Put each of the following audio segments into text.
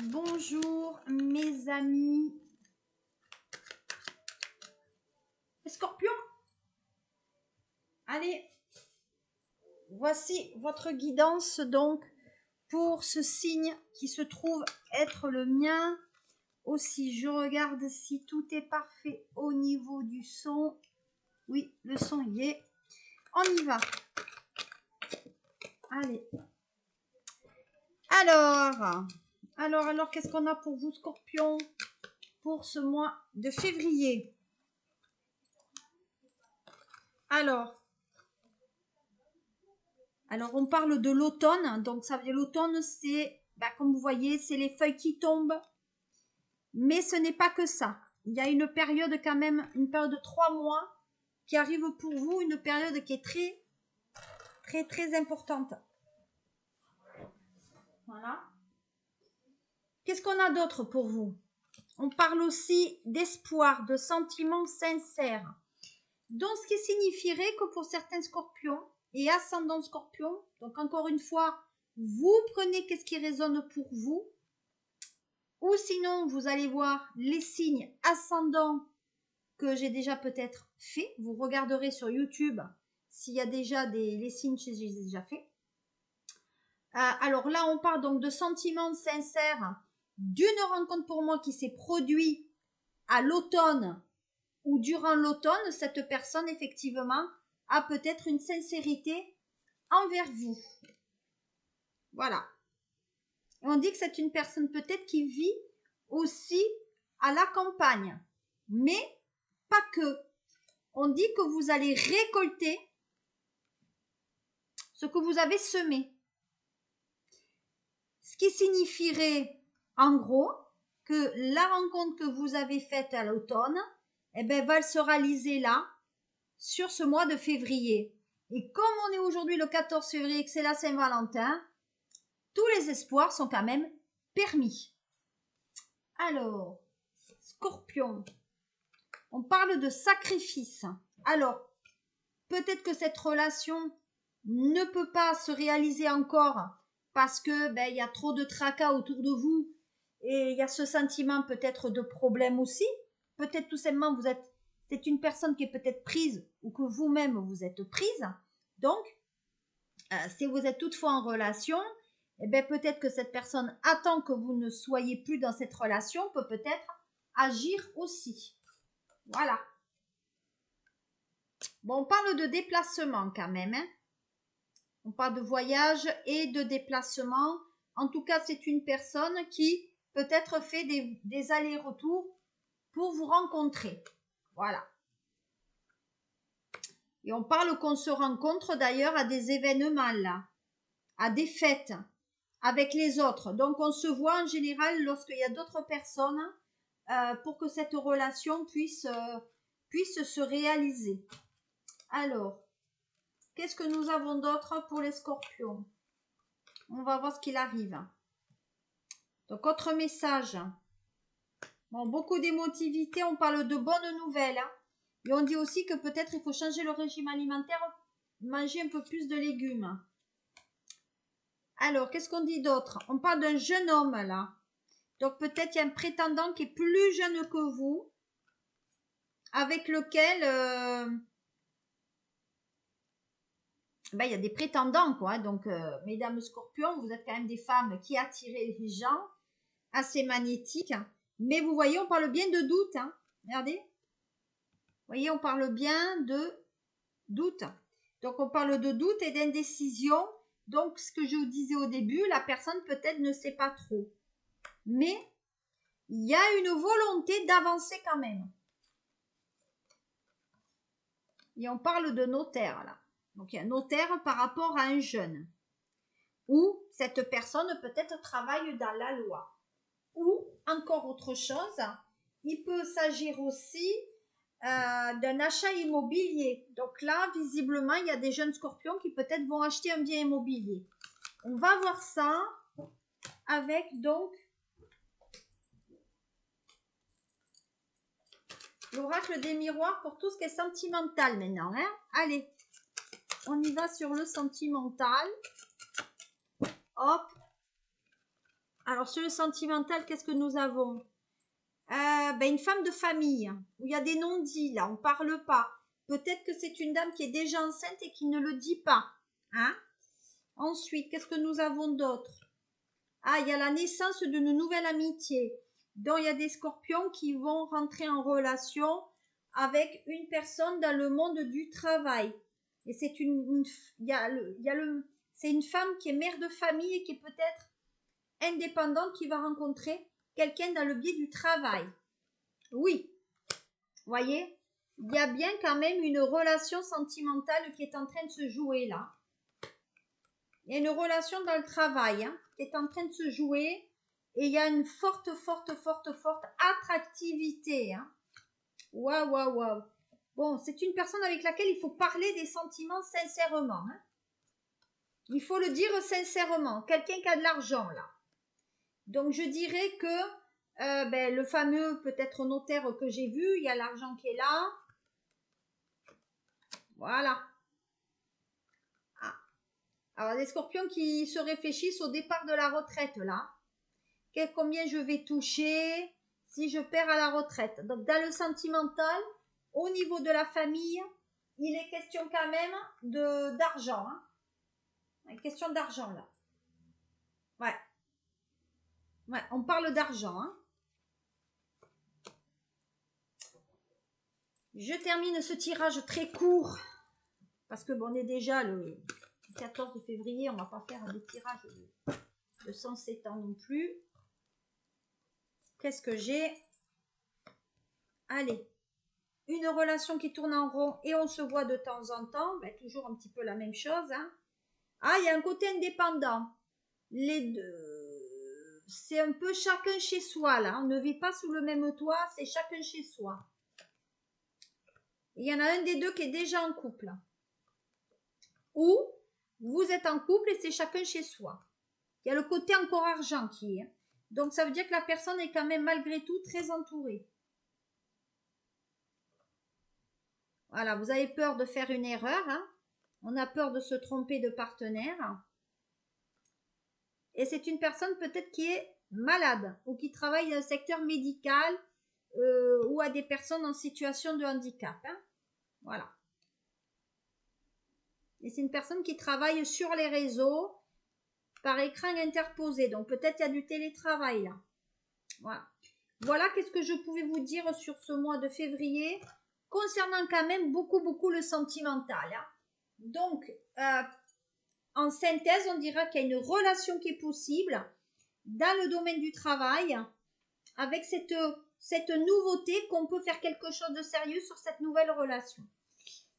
Bonjour mes amis. Scorpion, allez, voici votre guidance donc pour ce signe qui se trouve être le mien. Aussi, je regarde si tout est parfait au niveau du son. Oui, le son y est. On y va. Allez. Alors, qu'est-ce qu'on a pour vous, Scorpion, pour ce mois de février? Alors, on parle de l'automne. Donc, ça veut dire l'automne, c'est, comme vous voyez, c'est les feuilles qui tombent. Mais ce n'est pas que ça. Il y a une période quand même, une période de 3 mois qui arrive pour vous, une période qui est très, très, très importante. Voilà. Qu'est-ce qu'on a d'autre pour vous? On parle aussi d'espoir, de sentiments sincères. Donc, ce qui signifierait que pour certains scorpions et ascendants scorpions, donc encore une fois, vous prenez qu'est-ce qui résonne pour vous, ou sinon, vous allez voir les signes ascendants que j'ai déjà peut-être fait. Vous regarderez sur YouTube s'il y a déjà les signes que j'ai déjà fait. Alors là, on parle donc de sentiments sincères d'une rencontre pour moi qui s'est produite à l'automne ou durant l'automne. Cette personne, effectivement, a peut-être une sincérité envers vous. Voilà. On dit que c'est une personne peut-être qui vit aussi à la campagne, mais pas que. On dit que vous allez récolter ce que vous avez semé. Ce qui signifierait, en gros, que la rencontre que vous avez faite à l'automne, va se réaliser là, sur ce mois de février. Et comme on est aujourd'hui le 14 février, que c'est la Saint-Valentin, tous les espoirs sont quand même permis. Alors, Scorpion, on parle de sacrifice. Alors, peut-être que cette relation ne peut pas se réaliser encore parce que il y a trop de tracas autour de vous et il y a ce sentiment peut-être de problème aussi. Peut-être tout simplement c'est une personne qui est peut-être prise ou que vous-même vous êtes prise. Donc, si vous êtes toutefois en relation, peut-être que cette personne attend que vous ne soyez plus dans cette relation, peut peut-être agir aussi. Voilà. Bon, on parle de déplacement quand même, hein. On parle de voyage et de déplacement. En tout cas, c'est une personne qui peut-être fait des allers-retours pour vous rencontrer. Voilà. Et on parle qu'on se rencontre d'ailleurs à des événements là, à des fêtes avec les autres. Donc on se voit en général lorsqu'il y a d'autres personnes pour que cette relation puisse se réaliser. Alors, qu'est-ce que nous avons d'autre pour les scorpions? On va voir ce qu'il arrive. Donc, autre message. Bon, beaucoup d'émotivité, on parle de bonnes nouvelles. Hein. Et on dit aussi que peut-être il faut changer le régime alimentaire, manger un peu plus de légumes. Alors, qu'est-ce qu'on dit d'autre? On parle d'un jeune homme là. Donc, peut-être il y a un prétendant qui est plus jeune que vous, avec lequel il y a des prétendants, quoi. Donc, mesdames scorpions, vous êtes quand même des femmes qui attirent les gens, assez magnétiques. Mais vous voyez, on parle bien de doute. Hein. Regardez. Vous voyez, on parle bien de doute. Donc, on parle de doute et d'indécision. Donc, ce que je vous disais au début, la personne peut-être ne sait pas trop. Mais il y a une volonté d'avancer quand même. Et on parle de notaire, là. Donc, il y a un notaire par rapport à un jeune. Ou cette personne peut-être travaille dans la loi. Ou, encore autre chose, il peut s'agir aussi d'un achat immobilier. Donc là, visiblement, il y a des jeunes scorpions qui peut-être vont acheter un bien immobilier. On va voir ça avec donc l'oracle des miroirs pour tout ce qui est sentimental maintenant. Hein. Allez, on y va sur le sentimental. Hop. Alors, sur le sentimental, qu'est-ce que nous avons? Une femme de famille, où il y a des non-dits, là, on parle pas. Peut-être que c'est une dame qui est déjà enceinte et qui ne le dit pas. Hein? Ensuite, qu'est-ce que nous avons d'autre? Ah, il y a la naissance d'une nouvelle amitié. Donc, il y a des scorpions qui vont rentrer en relation avec une personne dans le monde du travail. Et c'est c'est une femme qui est mère de famille et qui est peut-être indépendante qui va rencontrer quelqu'un dans le biais du travail. Oui, voyez, il y a bien quand même une relation sentimentale qui est en train de se jouer là. Il y a une relation dans le travail qui est en train de se jouer et il y a une forte attractivité. Waouh, waouh, waouh. Bon, c'est une personne avec laquelle il faut parler des sentiments sincèrement. Il faut le dire sincèrement. Quelqu'un qui a de l'argent là. Donc je dirais que le fameux peut-être notaire que j'ai vu, il y a l'argent qui est là. Voilà. Ah. Alors les scorpions qui se réfléchissent au départ de la retraite là. Combien je vais toucher si je perds à la retraite. Donc dans le sentimental, au niveau de la famille, il est question quand même d'argent. Une question d'argent là. Ouais. Ouais, on parle d'argent. Je termine ce tirage très court parce que on est déjà le 14 février, on va pas faire des tirages de 107 ans non plus. Qu'est-ce que j'ai? Allez, une relation qui tourne en rond et on se voit de temps en temps, toujours un petit peu la même chose. Ah, il y a un côté indépendant. Les deux, c'est un peu chacun chez soi là. On ne vit pas sous le même toit, c'est chacun chez soi. Il y en a un des deux qui est déjà en couple. Ou vous êtes en couple et c'est chacun chez soi. Il y a le côté encore argent qui est. Donc ça veut dire que la personne est quand même malgré tout très entourée. Voilà, vous avez peur de faire une erreur. On a peur de se tromper de partenaire. Et c'est une personne peut-être qui est malade ou qui travaille dans le secteur médical ou à des personnes en situation de handicap. Voilà. Et c'est une personne qui travaille sur les réseaux par écran interposé. Donc peut-être il y a du télétravail là. Voilà. Voilà qu'est-ce que je pouvais vous dire sur ce mois de février concernant quand même beaucoup le sentimental. Donc, en synthèse, on dira qu'il y a une relation qui est possible dans le domaine du travail avec cette nouveauté qu'on peut faire quelque chose de sérieux sur cette nouvelle relation.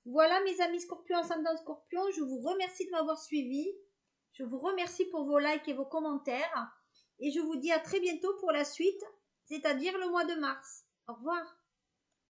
Voilà mes amis scorpions, ascendant scorpion, je vous remercie de m'avoir suivi. Je vous remercie pour vos likes et vos commentaires. Et je vous dis à très bientôt pour la suite, c'est-à-dire le mois de mars. Au revoir.